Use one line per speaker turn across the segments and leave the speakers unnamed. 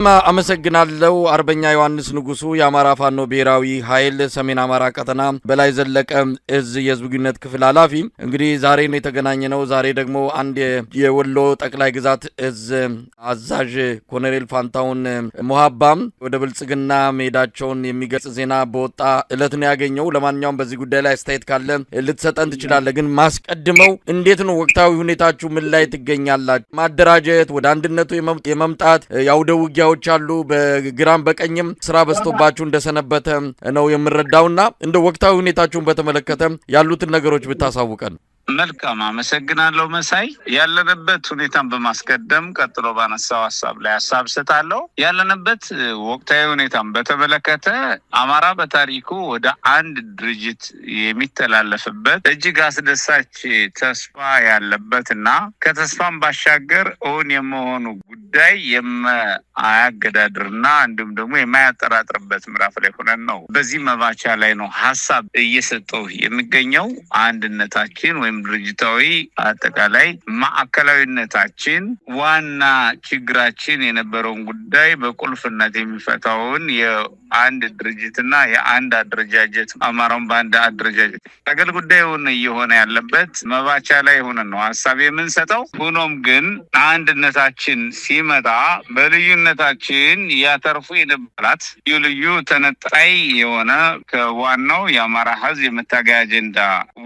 አመሰግናለሁ አርበኛ ዮሐንስ ንጉሱ የአማራ ፋኖ ብሔራዊ ኃይል ሰሜን አማራ ቀጠና በላይ ዘለቀ እዝ የህዝብ ግንኙነት ክፍል ኃላፊ። እንግዲህ ዛሬ ነው የተገናኘነው። ዛሬ ደግሞ አንድ የወሎ ጠቅላይ ግዛት እዝ አዛዥ ኮሎኔል ፋንታውን ሞሃባም ወደ ብልጽግና መሄዳቸውን የሚገልጽ ዜና በወጣ እለት ነው ያገኘው። ለማንኛውም በዚህ ጉዳይ ላይ አስተያየት ካለ ልትሰጠን ትችላለህ። ግን ማስቀድመው እንዴት ነው ወቅታዊ ሁኔታችሁ ምን ላይ ትገኛላችሁ? ማደራጀት ወደ አንድነቱ የመምጣት ያውደ ውጊያ አሉ በግራም በቀኝም ስራ በስቶባችሁ እንደሰነበተ ነው የምረዳውና እንደ ወቅታዊ ሁኔታችሁን በተመለከተ ያሉትን ነገሮች ብታሳውቀን።
መልካም አመሰግናለሁ መሳይ። ያለንበት ሁኔታን በማስቀደም ቀጥሎ ባነሳው ሐሳብ ላይ ሐሳብ ሰጣለሁ። ያለንበት ወቅታዊ ሁኔታን በተመለከተ አማራ በታሪኩ ወደ አንድ ድርጅት የሚተላለፍበት እጅግ አስደሳች ተስፋ ያለበትና ከተስፋም ባሻገር እውን የመሆኑ ጉዳይ የማያገዳድርና እንዲሁም ደግሞ የማያጠራጥርበት ምዕራፍ ላይ ሆነን ነው በዚህ መባቻ ላይ ነው ሐሳብ እየሰጠው የሚገኘው። አንድነታችን ወይም ድርጅታዊ አጠቃላይ ማዕከላዊነታችን ዋና ችግራችን የነበረውን ጉዳይ በቁልፍነት የሚፈታውን የአንድ ድርጅትና የአንድ አደረጃጀት አማራውን በአንድ አደረጃጀት ታገል ጉዳዩን እየሆነ ያለበት መባቻ ላይ ሆነን ነው ሐሳብ የምንሰጠው። ሆኖም ግን አንድነታችን ሲመጣ በልዩነታችን ያተርፉ የነበራት ልዩ ተነጣይ የሆነ ከዋናው የአማራ ሕዝብ የመታገያ አጀንዳ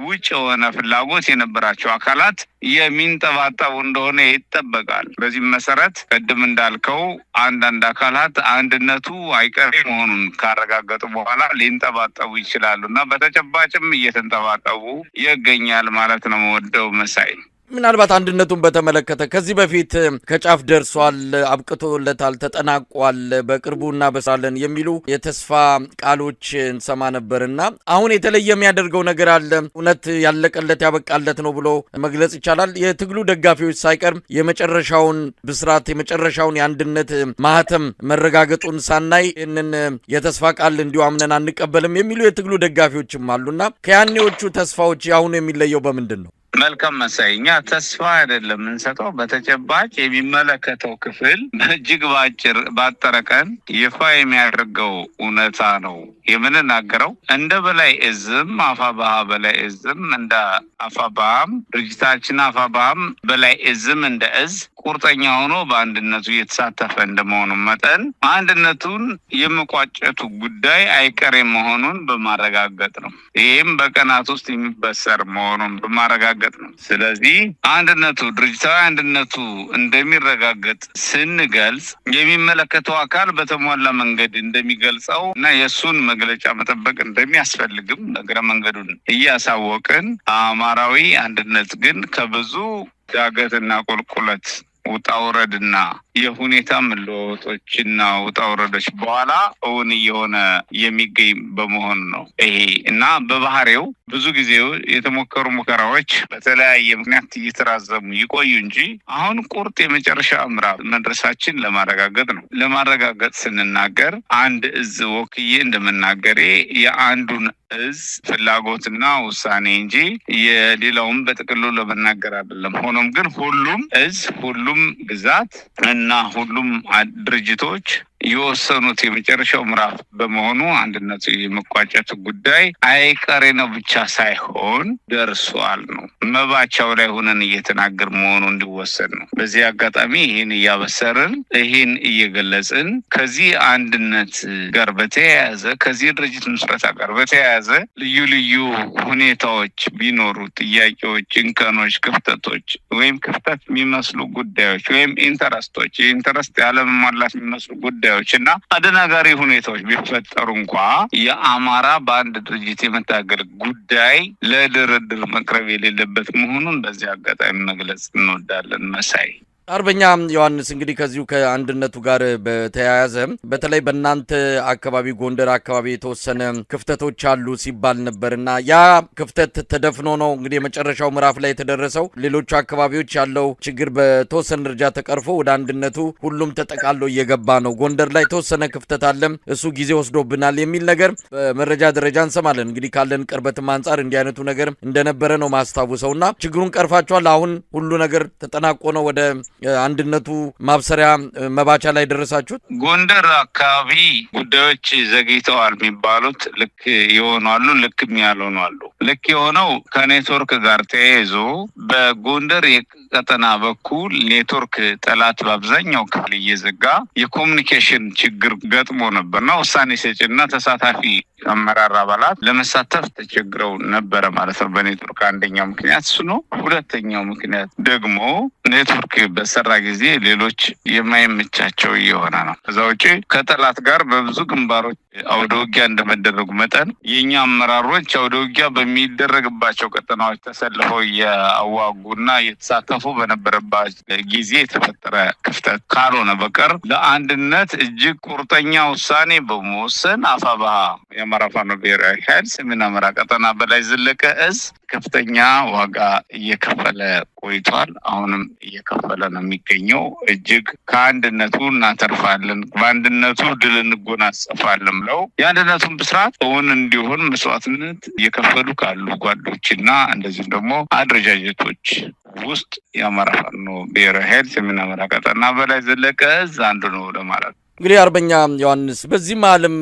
ውጭ የሆነ ፍላጎት የነበራቸው አካላት የሚንጠባጠቡ እንደሆነ ይጠበቃል። በዚህ መሰረት ቀደም እንዳልከው አንዳንድ አካላት አንድነቱ አይቀሬ መሆኑን ካረጋገጡ በኋላ ሊንጠባጠቡ ይችላሉና በተጨባጭም እየተንጠባጠቡ ይገኛል ማለት ነው። ወደው መሳይ
ምናልባት አንድነቱን በተመለከተ ከዚህ በፊት ከጫፍ ደርሷል፣ አብቅቶለታል፣ ተጠናቋል፣ በቅርቡ እናበስራለን የሚሉ የተስፋ ቃሎች እንሰማ ነበርና አሁን የተለየ የሚያደርገው ነገር አለ? እውነት ያለቀለት ያበቃለት ነው ብሎ መግለጽ ይቻላል? የትግሉ ደጋፊዎች ሳይቀር የመጨረሻውን ብስራት የመጨረሻውን የአንድነት ማህተም መረጋገጡን ሳናይ ይህንን የተስፋ ቃል እንዲሁ አምነን አንቀበልም የሚሉ የትግሉ ደጋፊዎችም አሉና ከያኔዎቹ ተስፋዎች አሁኑ የሚለየው በምንድን ነው?
መልካም መሳይ፣ እኛ ተስፋ አይደለም እንሰጠው፣ በተጨባጭ የሚመለከተው ክፍል በእጅግ ባጠረ ቀን ይፋ የሚያደርገው እውነታ ነው የምንናገረው። እንደ በላይ እዝም አፋባሃ በላይ እዝም እንደ አፋባሃም ድርጅታችን አፋባሃም በላይ እዝም እንደ እዝ ቁርጠኛ ሆኖ በአንድነቱ እየተሳተፈ እንደመሆኑ መጠን አንድነቱን የመቋጨቱ ጉዳይ አይቀሬ መሆኑን በማረጋገጥ ነው። ይህም በቀናት ውስጥ የሚበሰር መሆኑን በማረጋገጥ ነው። ስለዚህ አንድነቱ ድርጅታዊ አንድነቱ እንደሚረጋገጥ ስንገልጽ የሚመለከተው አካል በተሟላ መንገድ እንደሚገልጸው እና የእሱን መግለጫ መጠበቅ እንደሚያስፈልግም እግረ መንገዱን እያሳወቅን አማራዊ አንድነት ግን ከብዙ ዳገትና ቁልቁለት ውጣ ውረድና የሁኔታ መለወጦችና ውጣ ውረዶች በኋላ እውን እየሆነ የሚገኝ በመሆኑ ነው። ይሄ እና በባህሪው ብዙ ጊዜ የተሞከሩ ሙከራዎች በተለያየ ምክንያት እየተራዘሙ ይቆዩ እንጂ አሁን ቁርጥ የመጨረሻ ምዕራፍ መድረሳችን ለማረጋገጥ ነው። ለማረጋገጥ ስንናገር አንድ እዝ ወክዬ እንደመናገሬ የአንዱን እዝ ፍላጎትና ውሳኔ እንጂ የሌላውን በጥቅሉ ለመናገር አይደለም። ሆኖም ግን ሁሉም እዝ ሁሉም ግዛት እና ሁሉም ድርጅቶች የወሰኑት የመጨረሻው ምዕራፍ በመሆኑ አንድነቱ የመቋጨቱ ጉዳይ አይቀሬ ነው ብቻ ሳይሆን ደርሷል ነው። መባቻው ላይ ሆነን እየተናገር መሆኑ እንዲወሰድ ነው። በዚህ አጋጣሚ ይህን እያበሰርን ይህን እየገለጽን ከዚህ አንድነት ጋር በተያያዘ ከዚህ ድርጅት ምስረታ ጋር በተያያዘ ልዩ ልዩ ሁኔታዎች ቢኖሩ ጥያቄዎች፣ እንከኖች፣ ክፍተቶች ወይም ክፍተት የሚመስሉ ጉዳዮች ወይም ኢንተረስቶች የኢንተረስት ያለመሟላት የሚመስሉ ጉዳዮች እና አደናጋሪ ሁኔታዎች ቢፈጠሩ እንኳ የአማራ በአንድ ድርጅት የመታገል ጉዳይ ለድርድር መቅረብ የሌለበት መሆኑን በዚህ አጋጣሚ መግለጽ እንወዳለን። መሳይ
አርበኛ ዮሐንስ እንግዲህ ከዚሁ ከአንድነቱ ጋር በተያያዘ በተለይ በእናንተ አካባቢ ጎንደር አካባቢ የተወሰነ ክፍተቶች አሉ ሲባል ነበርና ያ ክፍተት ተደፍኖ ነው እንግዲህ የመጨረሻው ምዕራፍ ላይ የተደረሰው። ሌሎች አካባቢዎች ያለው ችግር በተወሰነ ደረጃ ተቀርፎ ወደ አንድነቱ ሁሉም ተጠቃሎ እየገባ ነው። ጎንደር ላይ የተወሰነ ክፍተት አለ፣ እሱ ጊዜ ወስዶብናል የሚል ነገር በመረጃ ደረጃ እንሰማለን። እንግዲህ ካለን ቅርበትም አንጻር እንዲህ አይነቱ ነገር እንደነበረ ነው ማስታወሰውና ችግሩን ቀርፋቸዋል። አሁን ሁሉ ነገር ተጠናቆ ነው ወደ አንድነቱ ማብሰሪያ መባቻ ላይ ደረሳችሁት?
ጎንደር አካባቢ ጉዳዮች ዘግይተዋል የሚባሉት ልክ የሆኑ ልክም ያልሆኑ አሉ። ልክ የሆነው ከኔትወርክ ጋር ተያይዞ በጎንደር ቀጠና በኩል ኔትወርክ ጠላት በአብዛኛው ክፍል እየዘጋ የኮሙኒኬሽን ችግር ገጥሞ ነበርና ውሳኔ ሰጪና ተሳታፊ አመራር አባላት ለመሳተፍ ተቸግረው ነበረ ማለት ነው። በኔትወርክ አንደኛው ምክንያት እሱ ነው። ሁለተኛው ምክንያት ደግሞ ኔትወርክ በሰራ ጊዜ ሌሎች የማይመቻቸው እየሆነ ነው። ከዛ ውጪ ከጠላት ጋር በብዙ ግንባሮች አውደ ውጊያ እንደመደረጉ መጠን የኛ አመራሮች አውደ ውጊያ በሚደረግባቸው ቀጠናዎች ተሰልፈው የአዋጉና የተሳተፉ በነበረባቸው ጊዜ የተፈጠረ ክፍተት ካልሆነ በቀር ለአንድነት እጅግ ቁርጠኛ ውሳኔ በመወሰን አፋብኃ የአማራ ፋኖ ብሔራዊ ኃይል ሰሜን አማራ ቀጠና በላይ ዘለቀ እዝ ከፍተኛ ዋጋ እየከፈለ ቆይቷል። አሁንም እየከፈለ ነው የሚገኘው። እጅግ ከአንድነቱ እናተርፋለን፣ በአንድነቱ ድል እንጎናጸፋለን ብለው የአንድነቱን ብስራት እውን እንዲሆን መስዋዕትነት እየከፈሉ ካሉ ጓዶችና እንደዚሁም ደግሞ አደረጃጀቶች ውስጥ የአማራ ፋኖ ብሔራዊ ኃይል ሰሜን አማራ ቀጠና በላይ ዘለቀ እዝ አንዱ ነው ለማለት።
እንግዲህ አርበኛ ዮሐንስ በዚህ መሀልም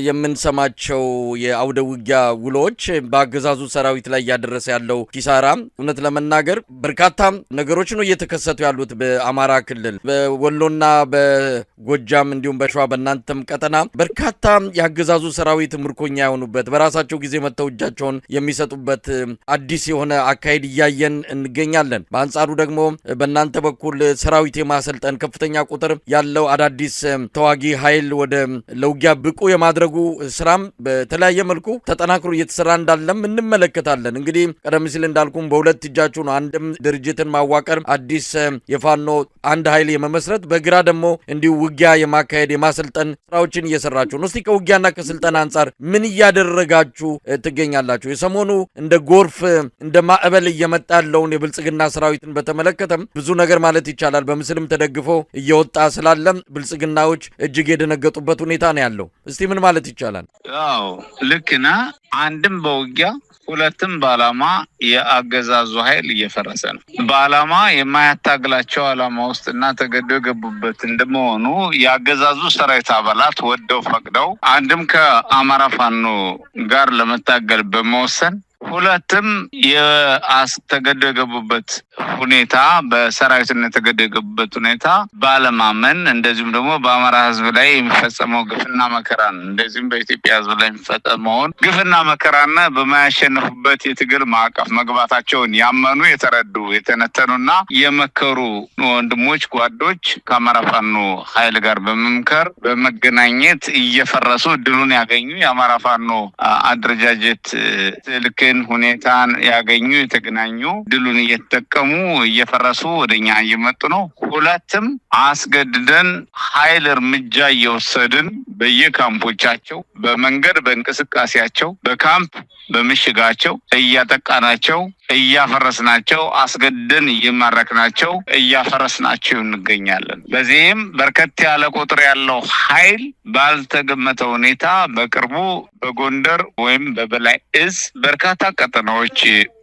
የምንሰማቸው የአውደ ውጊያ ውሎች በአገዛዙ ሰራዊት ላይ እያደረሰ ያለው ኪሳራ እውነት ለመናገር በርካታ ነገሮች ነው እየተከሰቱ ያሉት በአማራ ክልል በወሎና በጎጃም እንዲሁም በሸዋ በእናንተም ቀጠና በርካታ የአገዛዙ ሰራዊት ምርኮኛ የሆኑበት በራሳቸው ጊዜ መተው እጃቸውን የሚሰጡበት አዲስ የሆነ አካሄድ እያየን እንገኛለን። በአንጻሩ ደግሞ በእናንተ በኩል ሰራዊት የማሰልጠን ከፍተኛ ቁጥር ያለው አዳዲስ ተዋጊ ኃይል ወደ ለውጊያ ብቁ የማድረጉ ስራም በተለያየ መልኩ ተጠናክሮ እየተሰራ እንዳለም እንመለከታለን። እንግዲህ ቀደም ሲል እንዳልኩም በሁለት እጃችሁ ነው። አንድም ድርጅትን ማዋቀር አዲስ የፋኖ አንድ ኃይል የመመስረት በግራ ደግሞ እንዲሁ ውጊያ የማካሄድ የማሰልጠን ስራዎችን እየሰራችሁ ነው። እስቲ ከውጊያና ከስልጠና አንጻር ምን እያደረጋችሁ ትገኛላችሁ? የሰሞኑ እንደ ጎርፍ እንደ ማዕበል እየመጣ ያለውን የብልጽግና ሰራዊትን በተመለከተም ብዙ ነገር ማለት ይቻላል በምስልም ተደግፎ እየወጣ ስላለም ብልጽግናዎች እጅግ የደነገጡበት ሁኔታ ነው ያለው። እስቲ ምን ማለት ይቻላል?
አዎ ልክና አንድም በውጊያ ሁለትም በዓላማ የአገዛዙ ኃይል እየፈረሰ ነው። በዓላማ የማያታግላቸው ዓላማ ውስጥና ተገደው የገቡበት እንደመሆኑ የአገዛዙ ሰራዊት አባላት ወደው ፈቅደው አንድም ከአማራ ፋኖ ጋር ለመታገል በመወሰን ሁለትም ተገደው የገቡበት ሁኔታ በሰራዊትነት ተገደው የገቡበት ሁኔታ ባለማመን እንደዚሁም ደግሞ በአማራ ሕዝብ ላይ የሚፈጸመው ግፍና መከራን እንደዚሁም በኢትዮጵያ ሕዝብ ላይ የሚፈጸመውን ግፍና መከራና በማያሸንፉበት የትግል ማዕቀፍ መግባታቸውን ያመኑ የተረዱ የተነተኑና የመከሩ ወንድሞች ጓዶች ከአማራ ፋኖ ኃይል ጋር በመምከር በመገናኘት እየፈረሱ ድሉን ያገኙ የአማራ ፋኖ አደረጃጀት ልክን ሁኔታን ያገኙ የተገናኙ ድሉን እየተጠቀሙ እየፈረሱ ወደኛ እየመጡ ነው። ሁለትም አስገድደን ኃይል እርምጃ እየወሰድን በየካምፖቻቸው በመንገድ በእንቅስቃሴያቸው በካምፕ በምሽጋቸው እያጠቃናቸው እያፈረስናቸው አስገድደን እየማረክናቸው እያፈረስናቸው እንገኛለን። በዚህም በርከት ያለ ቁጥር ያለው ኃይል ባልተገመተ ሁኔታ በቅርቡ በጎንደር ወይም በበላይ እዝ በርካታ ቀጠናዎች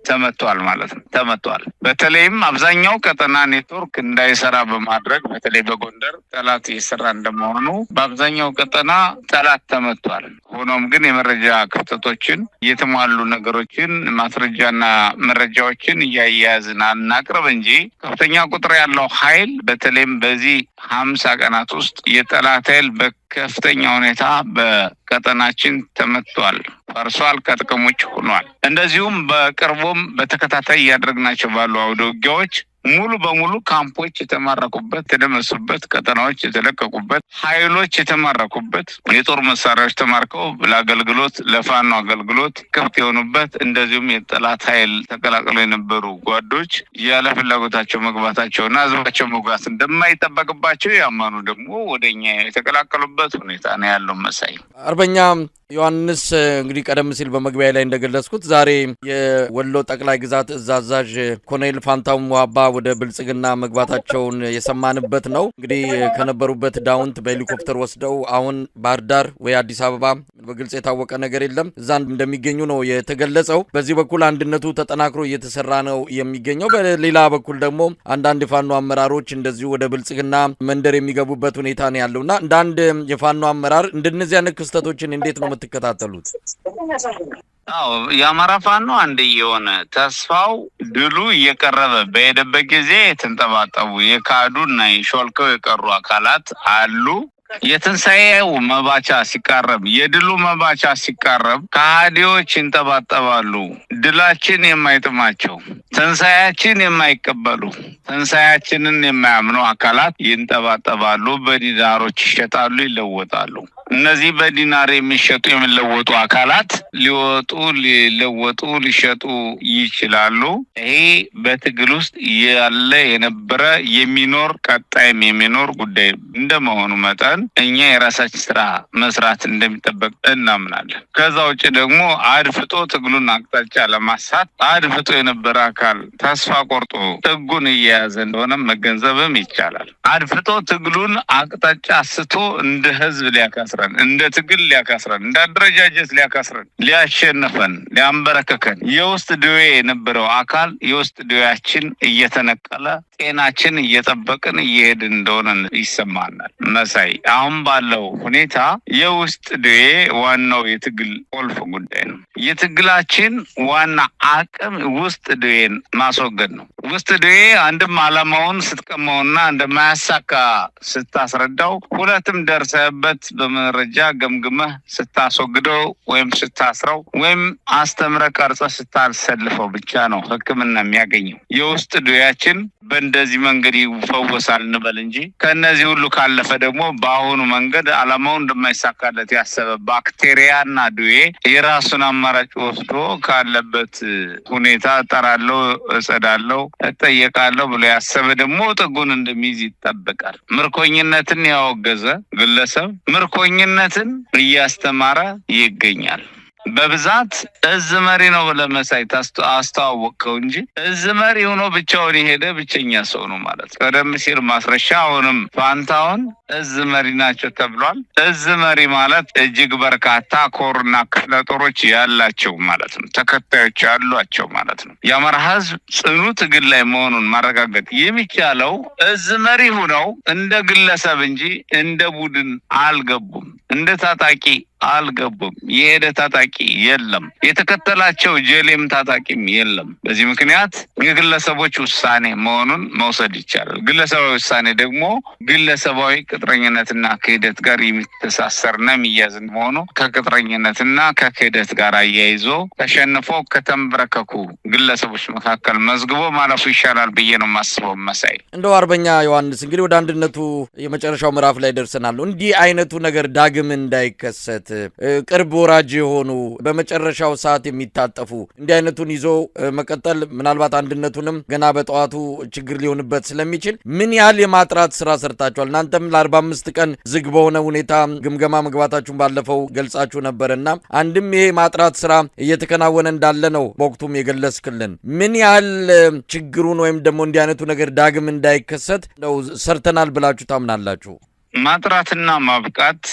ተመቷል ማለት ነው። ተመቷል። በተለይም አብዛኛው ቀጠና ኔትወርክ እንዳይሰራ በማድረግ በተለይ በጎንደር ጠላት እየሰራ እንደመሆኑ በአብዛኛው ቀጠና ጠላት ተመቷል። ሆኖም ግን የመረጃ ክፍተቶችን የተሟሉ ነገሮችን ማስረጃና መረጃዎችን እያያዝን አናቅርብ እንጂ ከፍተኛ ቁጥር ያለው ኃይል በተለይም በዚህ 50 ቀናት ውስጥ የጠላት ኃይል በከፍተኛ ሁኔታ በቀጠናችን ተመቷል፣ ፈርሷል፣ ከጥቅም ውጭ ሆኗል። እንደዚሁም በቅርቡም በተከታታይ እያደረግናቸው ባሉ አውደ ውጊያዎች ሙሉ በሙሉ ካምፖች የተማረኩበት የተደመሱበት ቀጠናዎች የተለቀቁበት ኃይሎች የተማረኩበት የጦር መሳሪያዎች ተማርከው ለአገልግሎት ለፋኖ አገልግሎት ክፍት የሆኑበት እንደዚሁም የጠላት ኃይል ተቀላቅለው የነበሩ ጓዶች ያለ ፍላጎታቸው መግባታቸውና ህዝባቸው መግባት እንደማይጠበቅባቸው ያመኑ ደግሞ ወደኛ የተቀላቀሉበት ሁኔታ ነው ያለው። መሳይ
አርበኛ ዮሐንስ እንግዲህ ቀደም ሲል በመግቢያ ላይ እንደገለጽኩት ዛሬ የወሎ ጠቅላይ ግዛት እዝ አዛዥ ኮሎኔል ፋንታው ሙሀባ ወደ ብልጽግና መግባታቸውን የሰማንበት ነው። እንግዲህ ከነበሩበት ዳውንት በሄሊኮፕተር ወስደው አሁን ባህር ዳር ወይ አዲስ አበባ በግልጽ የታወቀ ነገር የለም እዛ እንደሚገኙ ነው የተገለጸው። በዚህ በኩል አንድነቱ ተጠናክሮ እየተሰራ ነው የሚገኘው። በሌላ በኩል ደግሞ አንዳንድ የፋኖ አመራሮች እንደዚሁ ወደ ብልጽግና መንደር የሚገቡበት ሁኔታ ነው ያለውና እንደ አንድ የፋኖ አመራር እንደነዚህ አይነት ክስተቶችን እንዴት ነው የምትከታተሉት?
አዎ የአማራ ፋኖ አንድ የሆነ ተስፋው ድሉ እየቀረበ በሄደበት ጊዜ የተንጠባጠቡ የካዱና የሾልከው የቀሩ አካላት አሉ። የትንሳኤው መባቻ ሲቃረብ የድሉ መባቻ ሲቃረብ ከሃዲዎች ይንጠባጠባሉ። ድላችን የማይጥማቸው ትንሳኤያችን የማይቀበሉ ትንሳኤያችንን የማያምኑ አካላት ይንጠባጠባሉ። በዲናሮች ይሸጣሉ፣ ይለወጣሉ። እነዚህ በዲናር የሚሸጡ የሚለወጡ አካላት ሊወጡ ሊለወጡ ሊሸጡ ይችላሉ። ይሄ በትግል ውስጥ ያለ የነበረ የሚኖር ቀጣይም የሚኖር ጉዳይ እንደመሆኑ መጠን እኛ የራሳችን ስራ መስራት እንደሚጠበቅ እናምናለን። ከዛ ውጭ ደግሞ አድፍጦ ትግሉን አቅጣጫ ለማሳት አድፍጦ የነበረ አካል ተስፋ ቆርጦ ጥጉን እየያዘ እንደሆነ መገንዘብም ይቻላል። አድፍጦ ትግሉን አቅጣጫ ስቶ እንደ ህዝብ ሊያካስረን፣ እንደ ትግል ሊያካስረን፣ እንደ አደረጃጀት ሊያካስረን፣ ሊያሸንፈን፣ ሊያንበረከከን የውስጥ ደዌ የነበረው አካል የውስጥ ደዌያችን እየተነቀለ ጤናችን እየጠበቅን እየሄድን እንደሆነ ይሰማናል። መሳይ አሁን ባለው ሁኔታ የውስጥ ደዌ ዋናው የትግል ቁልፍ ጉዳይ ነው። የትግላችን ዋና አቅም ውስጥ ደዌን ማስወገድ ነው። ውስጥ ደዌ አንድም ዓላማውን ስትቀመውና እንደማያሳካ ስታስረዳው፣ ሁለትም ደርሰህበት በመረጃ ገምግመህ ስታስወግደው ወይም ስታስረው ወይም አስተምረህ ቀርጸህ ስታሰልፈው ብቻ ነው ሕክምና የሚያገኘው። የውስጥ ደዌያችን በእንደዚህ መንገድ ይፈወሳል እንበል እንጂ ከነዚህ ሁሉ ካለፈ ደግሞ በአሁኑ መንገድ ዓላማውን እንደማይሳካለት ያሰበ ባክቴሪያና ደዌ የራሱን አማራጭ ወስዶ ካለበት ሁኔታ እጠራለሁ፣ እጸዳለሁ፣ እጠየቃለሁ ብሎ ያሰበ ደግሞ ጥጉን እንደሚይዝ ይጠበቃል። ምርኮኝነትን ያወገዘ ግለሰብ ምርኮኝነትን እያስተማረ ይገኛል። በብዛት እዝ መሪ ነው ብለህ መሳይ አስተዋወቅከው እንጂ እዝ መሪ ሆኖ ብቻውን የሄደ ብቸኛ ሰው ነው ማለት ነው። ቀደም ሲል ማስረሻ አሁንም ፋንታውን እዝ መሪ ናቸው ተብሏል። እዝ መሪ ማለት እጅግ በርካታ ኮርና ክፍለ ጦሮች ያላቸው ማለት ነው። ተከታዮች ያሏቸው ማለት ነው። የአማራ ሕዝብ ጽኑ ትግል ላይ መሆኑን ማረጋገጥ የሚቻለው እዝ መሪ ሆነው እንደ ግለሰብ እንጂ እንደ ቡድን አልገቡም። እንደ ታጣቂ አልገቡም። የሄደ ታጣቂ የለም። የተከተላቸው ጀሌም ታጣቂም የለም። በዚህ ምክንያት የግለሰቦች ውሳኔ መሆኑን መውሰድ ይቻላል። ግለሰባዊ ውሳኔ ደግሞ ግለሰባዊ ቅጥረኝነትና ክህደት ጋር የሚተሳሰርና የሚያዝ መሆኑ ከቅጥረኝነትና ከክህደት ጋር አያይዞ ተሸንፎ ከተንበረከኩ ግለሰቦች መካከል መዝግቦ ማለፉ ይሻላል ብዬ ነው የማስበው። መሳይ
እንደው አርበኛ ዮሐንስ እንግዲህ ወደ አንድነቱ የመጨረሻው ምዕራፍ ላይ ደርሰናል። እንዲህ አይነቱ ነገር ዳግም እንዳይከሰት ቅርብ ወራጅ የሆኑ በመጨረሻው ሰዓት የሚታጠፉ እንዲህ አይነቱን ይዞ መቀጠል ምናልባት አንድነቱንም ገና በጠዋቱ ችግር ሊሆንበት ስለሚችል ምን ያህል የማጥራት ስራ ሰርታችኋል? እናንተም ለ45 ቀን ዝግ በሆነ ሁኔታ ግምገማ መግባታችሁን ባለፈው ገልጻችሁ ነበርና አንድም ይሄ ማጥራት ስራ እየተከናወነ እንዳለ ነው በወቅቱም የገለጽክልን። ምን ያህል ችግሩን ወይም ደግሞ እንዲህ አይነቱ ነገር ዳግም እንዳይከሰት ነው ሰርተናል ብላችሁ ታምናላችሁ?
ማጥራትና ማብቃት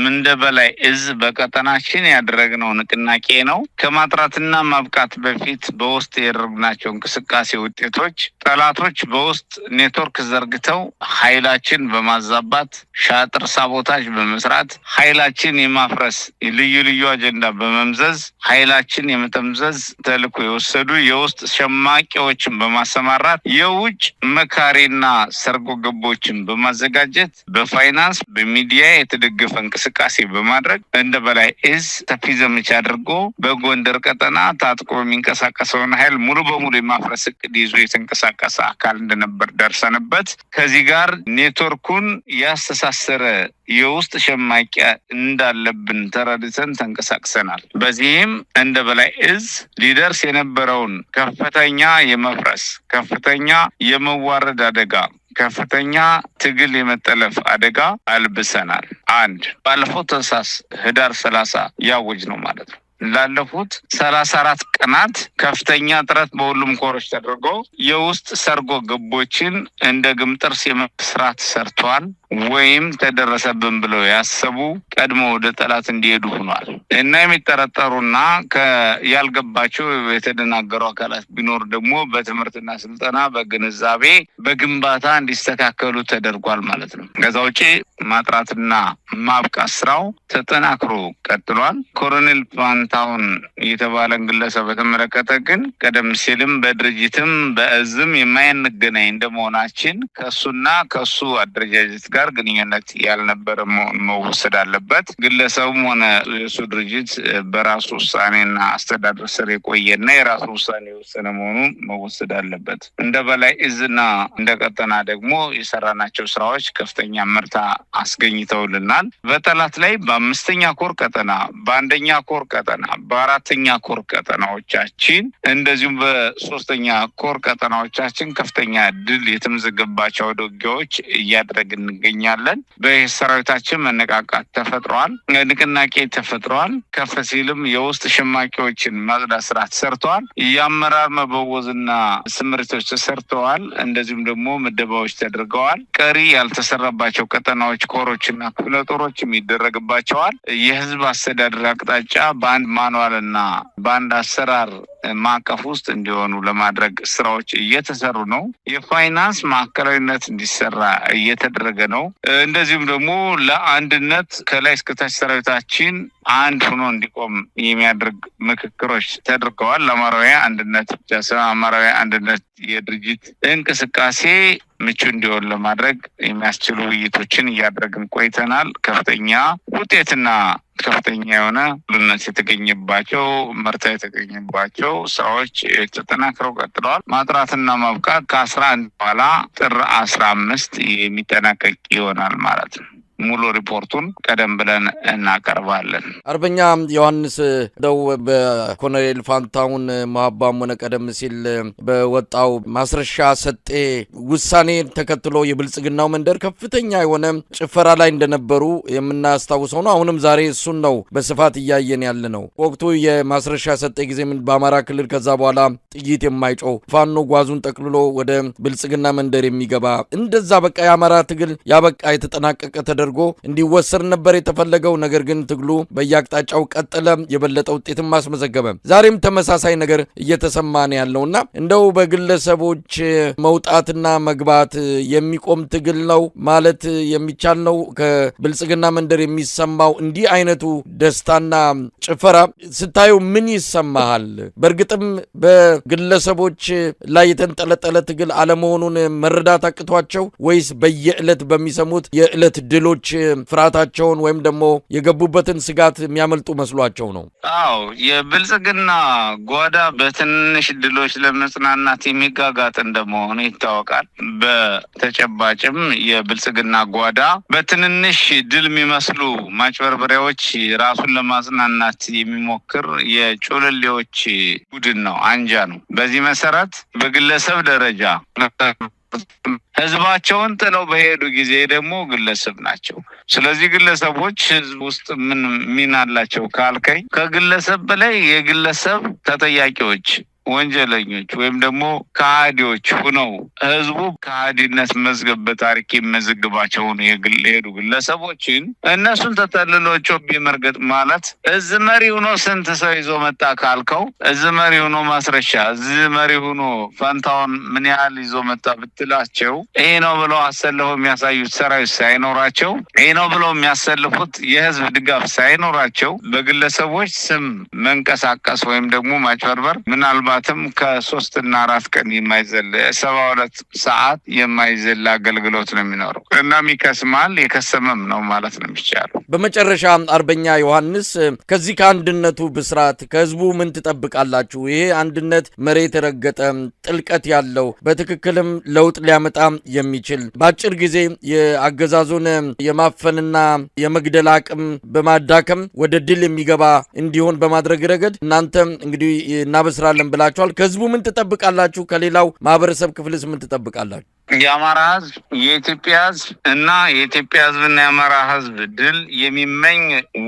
እንደ በላይ እዝ በቀጠናችን ያደረግነው ንቅናቄ ነው። ከማጥራትና ማብቃት በፊት በውስጥ ያደረግናቸው እንቅስቃሴ ውጤቶች ጠላቶች በውስጥ ኔትወርክ ዘርግተው ኃይላችን በማዛባት ሻጥር ሳቦታጅ በመስራት ኃይላችን የማፍረስ ልዩ ልዩ አጀንዳ በመምዘዝ ኃይላችን የመጠምዘዝ ተልዕኮ የወሰዱ የውስጥ ሸማቂዎችን በማሰማራት የውጭ መካሪና ሰርጎ ገቦችን በማዘጋጀት በፋይናንስ በሚዲያ የተደገፈ እንቅስቃሴ በማድረግ እንደ በላይ እዝ ሰፊ ዘመቻ አድርጎ በጎንደር ቀጠና ታጥቆ የሚንቀሳቀሰውን ኃይል ሙሉ በሙሉ የማፍረስ እቅድ ይዞ የተንቀሳቀሰ አካል እንደነበር ደርሰንበት ከዚህ ጋር ኔትወርኩን ያስተሳሰረ የውስጥ ሸማቂያ እንዳለብን ተረድተን ተንቀሳቅሰናል። በዚህም እንደ በላይ እዝ ሊደርስ የነበረውን ከፍተኛ የመፍረስ ከፍተኛ የመዋረድ አደጋ ከፍተኛ ትግል የመጠለፍ አደጋ አልብሰናል። አንድ ባለፈው ታህሳስ ህዳር 30 ያወጅ ነው ማለት ነው። ላለፉት 34 ቀናት ከፍተኛ ጥረት በሁሉም ኮሮች ተደርጎ የውስጥ ሰርጎ ገቦችን እንደ ግምጥርስ የመስራት ሰርቷል ወይም ተደረሰብን ብለው ያሰቡ ቀድሞ ወደ ጠላት እንዲሄዱ ሆኗል እና የሚጠረጠሩና ያልገባቸው የተደናገሩ አካላት ቢኖር ደግሞ በትምህርትና ስልጠና በግንዛቤ በግንባታ እንዲስተካከሉ ተደርጓል ማለት ነው። ከዛ ውጪ ማጥራትና ማብቃት ስራው ተጠናክሮ ቀጥሏል። ኮሎኔል ፋንታሁን የተባለን ግለሰብ በተመለከተ ግን ቀደም ሲልም በድርጅትም በእዝም የማይገናኝ እንደመሆናችን ከሱና ከሱ አደረጃጀት ጋር ግንኙነት ያልነበረ መወሰድ አለበት። ግለሰቡም ሆነ የሱ ድርጅት በራሱ ውሳኔና አስተዳደር ስር የቆየና የራሱ ውሳኔ የወሰነ መሆኑን መወሰድ አለበት። እንደ በላይ እዝና እንደ ቀጠና ደግሞ የሰራናቸው ስራዎች ከፍተኛ ምርታ አስገኝተውልናል። በጠላት ላይ በ5ኛ ኮር ቀጠና፣ በ1ኛ ኮር ቀጠና፣ በ4ኛ ኮር ቀጠናዎቻችን እንደዚሁም በ3ኛ ኮር ቀጠናዎቻችን ከፍተኛ ድል የተመዘገባቸው ውጊያዎች እያደረግን እንገኛለን። በሰራዊታችን መነቃቃት ተፈጥሯል፣ ንቅናቄ ተፈጥሯል። ከፍ ሲልም የውስጥ ሸማቂዎችን ማጽዳት ስራ ተሰርተዋል። የአመራር መበወዝና ስምሪቶች ተሰርተዋል። እንደዚሁም ደግሞ ምደባዎች ተደርገዋል። ቀሪ ያልተሰራባቸው ቀጠናዎች ኮሮችና ክፍለ ጦሮችም ይደረግባቸዋል። የህዝብ አስተዳደር አቅጣጫ በአንድ ማንዋልና በአንድ አሰራር ማዕቀፍ ውስጥ እንዲሆኑ ለማድረግ ስራዎች እየተሰሩ ነው። የፋይናንስ ማዕከላዊነት እንዲሰራ እየተደረገ ነው። እንደዚሁም ደግሞ ለአንድነት ከላይ እስከታች ሰራዊታችን አንድ ሆኖ እንዲቆም የሚያደርግ ምክክሮች ተደርገዋል። ለአማራዊ አንድነት ብቻ ሳይሆን አማራዊ አንድነት የድርጅት እንቅስቃሴ ምቹ እንዲሆን ለማድረግ የሚያስችሉ ውይይቶችን እያደረግን ቆይተናል። ከፍተኛ ውጤትና ከፍተኛ የሆነ ልዩነት የተገኘባቸው ምርታ የተገኘባቸው ስራዎች ተጠናክረው ቀጥለዋል። ማጥራትና ማብቃት ከ11 በኋላ ጥር 15 የሚጠናቀቅ ይሆናል ማለት ነው። ሙሉ ሪፖርቱን ቀደም ብለን እናቀርባለን።
አርበኛ ዮሐንስ ደው በኮሎኔል ፋንታሁን መሀባም ሆነ ቀደም ሲል በወጣው ማስረሻ ሰጤ ውሳኔ ተከትሎ የብልጽግናው መንደር ከፍተኛ የሆነ ጭፈራ ላይ እንደነበሩ የምናስታውሰው ነው። አሁንም ዛሬ እሱን ነው በስፋት እያየን ያለ ነው። ወቅቱ የማስረሻ ሰጤ ጊዜ በአማራ ክልል ከዛ በኋላ ጥይት የማይጮህ ፋኖ ጓዙን ጠቅልሎ ወደ ብልጽግና መንደር የሚገባ እንደዛ በቃ የአማራ ትግል ያበቃ የተጠናቀቀ ተደርጎ እንዲወሰድ ነበር የተፈለገው። ነገር ግን ትግሉ በየአቅጣጫው ቀጠለ፣ የበለጠ ውጤትም አስመዘገበ። ዛሬም ተመሳሳይ ነገር እየተሰማ ነው ያለውና እንደው በግለሰቦች መውጣትና መግባት የሚቆም ትግል ነው ማለት የሚቻል ነው? ከብልጽግና መንደር የሚሰማው እንዲህ አይነቱ ደስታና ጭፈራ ስታዩ ምን ይሰማሃል? በእርግጥም በግለሰቦች ላይ የተንጠለጠለ ትግል አለመሆኑን መረዳት አቅቷቸው ወይስ በየዕለት በሚሰሙት የዕለት ድሎች ፍርሃታቸውን ወይም ደግሞ የገቡበትን ስጋት የሚያመልጡ መስሏቸው ነው?
አዎ፣ የብልጽግና ጓዳ በትንሽ ድሎች ለመጽናናት የሚጋጋጥ እንደመሆኑ ይታወቃል። በተጨባጭም የብልጽግና ጓዳ በትንንሽ ድል የሚመስሉ ማጭበርበሪያዎች ራሱን ለማጽናናት የሚሞክር የጮለሌዎች ቡድን ነው፣ አንጃ ነው። በዚህ መሰረት በግለሰብ ደረጃ ህዝባቸውን ጥለው በሄዱ ጊዜ ደግሞ ግለሰብ ናቸው። ስለዚህ ግለሰቦች ህዝብ ውስጥ ምን ሚና አላቸው ካልከኝ ከግለሰብ በላይ የግለሰብ ተጠያቂዎች፣ ወንጀለኞች ወይም ደግሞ ከሃዲዎች ሆነው ህዝቡ ከሃዲነት መዝገብ በታሪክ የሚመዘግባቸውን የሄዱ ግለሰቦችን እነሱን ተጠልሎ ጮቤ መርገጥ ማለት እዚህ መሪ ሆኖ ስንት ሰው ይዞ መጣ ካልከው እዚህ መሪ ሆኖ ማስረሻ፣ እዚህ መሪ ሆኖ ፋንታሁን ምን ያህል ይዞ መጣ ብትላቸው ይሄ ነው ብለው አሰልፈው የሚያሳዩት ሰራዊት ሳይኖራቸው፣ ይሄ ነው ብለው የሚያሰልፉት የህዝብ ድጋፍ ሳይኖራቸው በግለሰቦች ስም መንቀሳቀስ ወይም ደግሞ ማጭበርበር ምናልባት ከ3 እና 4 ቀን የማይዘል 72 ሰዓት የማይዘል አገልግሎት ነው የሚኖረው። እናም ይከስማል፣ የከሰመም ነው ማለት ነው የሚቻለው።
በመጨረሻ አርበኛ ዮሐንስ ከዚህ ከአንድነቱ ብስራት ከህዝቡ ምን ትጠብቃላችሁ? ይሄ አንድነት መሬት የረገጠ ጥልቀት ያለው በትክክልም ለውጥ ሊያመጣ የሚችል በአጭር ጊዜ የአገዛዙን የማፈንና የመግደል አቅም በማዳከም ወደ ድል የሚገባ እንዲሆን በማድረግ ረገድ እናንተ እንግዲህ እናበስራለን ብላ ከህዝቡ ምን ትጠብቃላችሁ? ከሌላው ማህበረሰብ ክፍልስ ምን ትጠብቃላችሁ?
የአማራ ህዝብ የኢትዮጵያ ህዝብ እና የኢትዮጵያ ህዝብና የአማራ ህዝብ ድል የሚመኝ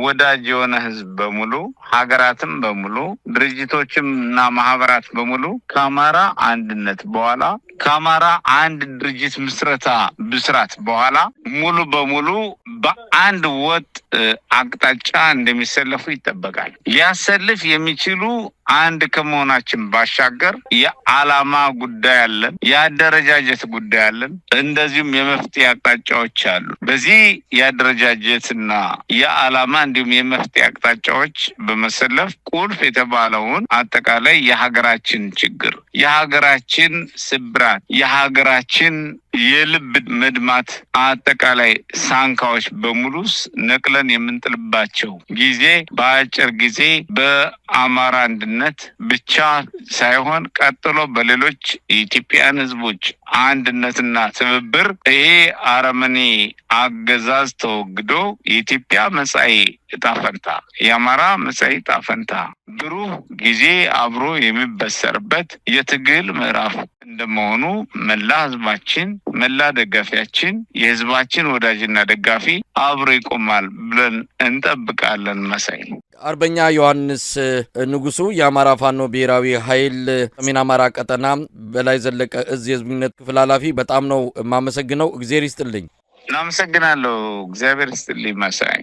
ወዳጅ የሆነ ህዝብ በሙሉ ሀገራትም በሙሉ ድርጅቶችም እና ማህበራት በሙሉ ከአማራ አንድነት በኋላ ከአማራ አንድ ድርጅት ምስረታ ብስራት በኋላ ሙሉ በሙሉ በአንድ ወጥ አቅጣጫ እንደሚሰለፉ ይጠበቃል። ሊያሰልፍ የሚችሉ አንድ ከመሆናችን ባሻገር የዓላማ ጉዳይ አለን፣ የአደረጃጀት ጉዳይ አለን፣ እንደዚሁም የመፍትሄ አቅጣጫዎች አሉ። በዚህ የአደረጃጀትና የዓላማ እንዲሁም የመፍትሄ አቅጣጫዎች በመሰለፍ ቁልፍ የተባለውን አጠቃላይ የሀገራችን ችግር፣ የሀገራችን ስብራት፣ የሀገራችን የልብ መድማት አጠቃላይ ሳንካዎች በሙሉ ነቅለን የምንጥልባቸው ጊዜ በአጭር ጊዜ በአማራ አንድነት ብቻ ሳይሆን ቀጥሎ በሌሎች የኢትዮጵያን ህዝቦች አንድነትና ትብብር ይሄ አረመኔ አገዛዝ ተወግዶ የኢትዮጵያ መጻኢ ዕጣ ፈንታ የአማራ መጻኢ ዕጣ ፈንታ ብሩህ ጊዜ አብሮ የሚበሰርበት የትግል ምዕራፍ እንደመሆኑ መላ ህዝባችን መላ ደጋፊያችን የህዝባችን ወዳጅና ደጋፊ አብሮ ይቆማል ብለን እንጠብቃለን። መሳይ
አርበኛ ዮሐንስ ንጉሱ የአማራ ፋኖ ብሔራዊ ኃይል ሰሜን አማራ ቀጠና በላይ ዘለቀ እዝ የህዝብ ግንኙነት ክፍል ኃላፊ፣ በጣም ነው የማመሰግነው። እግዚአብሔር ይስጥልኝ።
እናመሰግናለሁ። እግዚአብሔር ይስጥልኝ መሳይ።